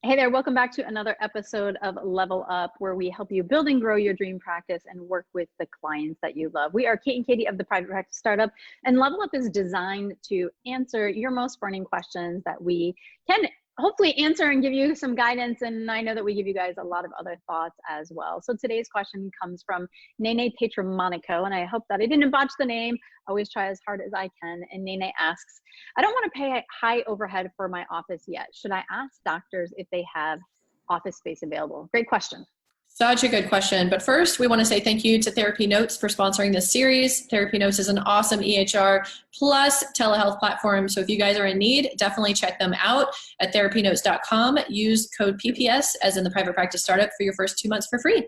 Hey there, welcome back to another episode of Level Up, where we help you build and grow your dream practice and work with the clients that you love. We are Kate and Katie of the Private Practice Startup, and Level Up is designed to answer your most burning questions that we can hopefully answer and give you some guidance. And I know that we give you guys a lot of other thoughts as well. So today's question comes from Nene Patramonico, and I hope that I didn't botch the name. Always try as hard as I can. And Nene asks, I don't want to pay high overhead for my office yet. Should I ask doctors if they have office space available? Great question. Such a good question. But first, we want to say thank you to TherapyNotes for sponsoring this series. TherapyNotes is an awesome EHR plus telehealth platform. So if you guys are in need, definitely check them out at therapynotes.com. Use code PPS, as in the Private Practice Startup, for your first 2 months for free.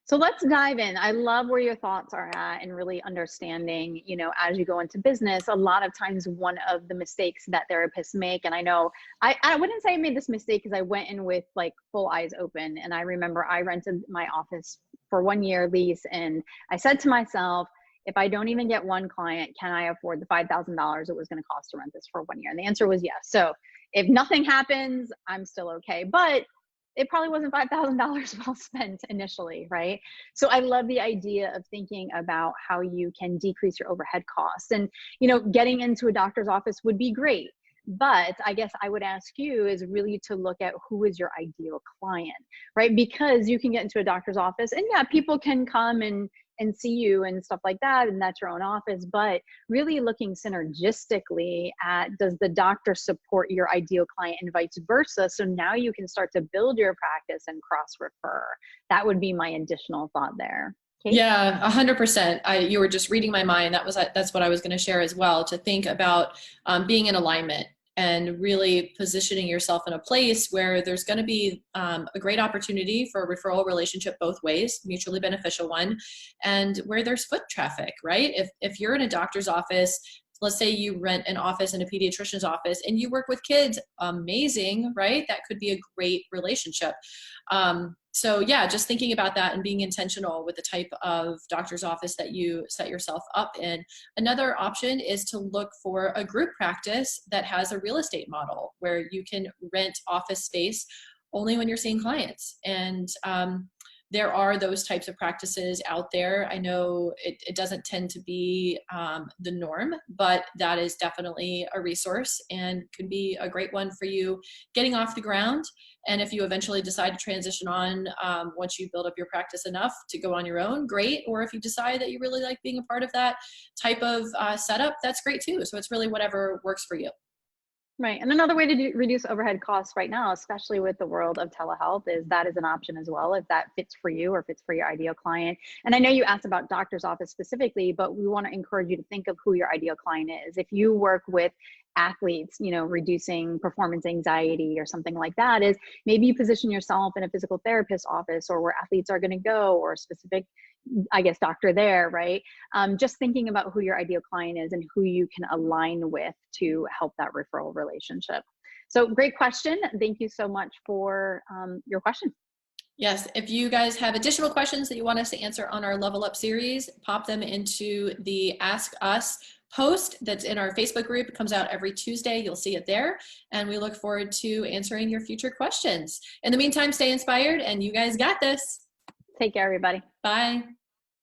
So let's dive in. I love where your thoughts are at and really understanding, as you go into business, a lot of times one of the mistakes that therapists make, and I know I wouldn't say I made this mistake because I went in with like full eyes open. And I remember I rented my office for 1 year lease. And I said to myself, if I don't even get one client, can I afford the $5,000 it was going to cost to rent this for 1 year? And the answer was yes. So if nothing happens, I'm still okay. But it probably wasn't $5,000 well spent initially, right? So I love the idea of thinking about how you can decrease your overhead costs. And, getting into a doctor's office would be great. But I guess I would ask you is really to look at who is your ideal client, right? Because you can get into a doctor's office and yeah, people can come and see you and stuff like that, and that's your own office, but really looking synergistically at, does the doctor support your ideal client and vice versa? So now you can start to build your practice and cross-refer. That would be my additional thought there. Kate? Yeah, 100%. You were just reading my mind. That's what I was going to share as well, to think about being in alignment and really positioning yourself in a place where there's going to be a great opportunity for a referral relationship both ways, mutually beneficial one, and where there's foot traffic, right? If you're in a doctor's office, let's say you rent an office in a pediatrician's office and you work with kids, amazing, right? That could be a great relationship. So yeah, just thinking about that and being intentional with the type of doctor's office that you set yourself up in. Another option is to look for a group practice that has a real estate model where you can rent office space only when you're seeing clients. And there are those types of practices out there. I know it doesn't tend to be the norm, but that is definitely a resource and could be a great one for you getting off the ground. And if you eventually decide to transition on, once you build up your practice enough to go on your own, great. Or if you decide that you really like being a part of that type of setup, that's great too. So it's really whatever works for you. Right. And another way to reduce overhead costs right now, especially with the world of telehealth, is that is an option as well, if that fits for you or fits for your ideal client. And I know you asked about doctor's office specifically, but we want to encourage you to think of who your ideal client is. If you work with athletes, reducing performance anxiety or something like that, is maybe you position yourself in a physical therapist office or where athletes are going to go, or a specific, doctor there, right? Just thinking about who your ideal client is and who you can align with to help that referral relationship. So great question. Thank you so much for your question. Yes, if you guys have additional questions that you want us to answer on our Level Up series, pop them into the Ask Us post that's in our Facebook group. It comes out every Tuesday. You'll see it there. And we look forward to answering your future questions. In the meantime, stay inspired and you guys got this. Take care, everybody. Bye.